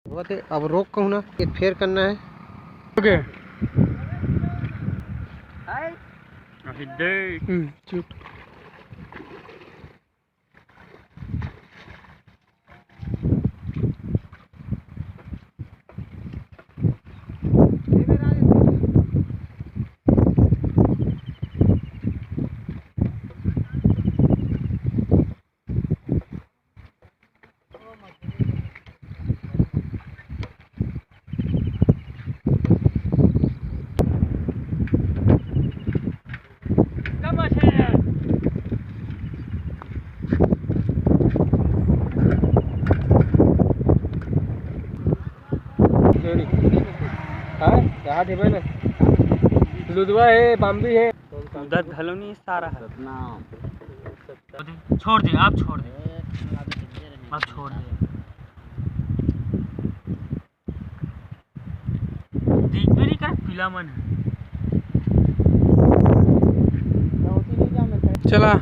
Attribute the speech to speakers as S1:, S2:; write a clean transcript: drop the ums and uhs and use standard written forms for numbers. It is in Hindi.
S1: अब रोक कहूँ ना, एक फेर करना है।
S2: ओके चुप। लुदवा है, बाम्बी है,
S3: उधर धलोनी सारा है। छोड़ दे, आप छोड़ दे, आप छोड़ दे। देख भी नहीं कर, पीला मन है।
S2: चला।